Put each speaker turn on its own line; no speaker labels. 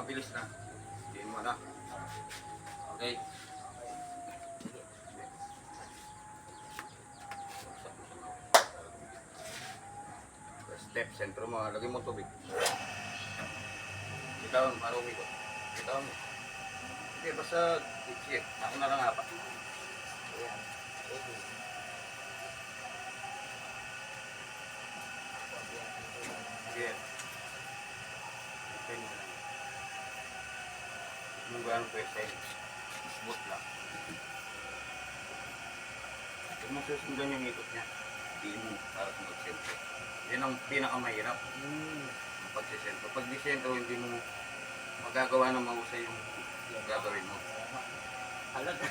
mabilis na. Diin mo na. Okay. First step, sentro mo. Lagyan mo tubig. Bitawan, para umikot. Bitawan mo. Hindi, basta sige. Ako na lang apat.
Ayan. Okay.
Sige. Okay mo lang. Kung gano'n po yung size. Smooth lang. Kung masusundan yung ikot niya, hindi mo para mag-sentro. Yan ang pinakamahirap. Ang pagsisentro. Pag disentro, hindi mo magagawa ng mahusay yung gagawin mo.
Halata.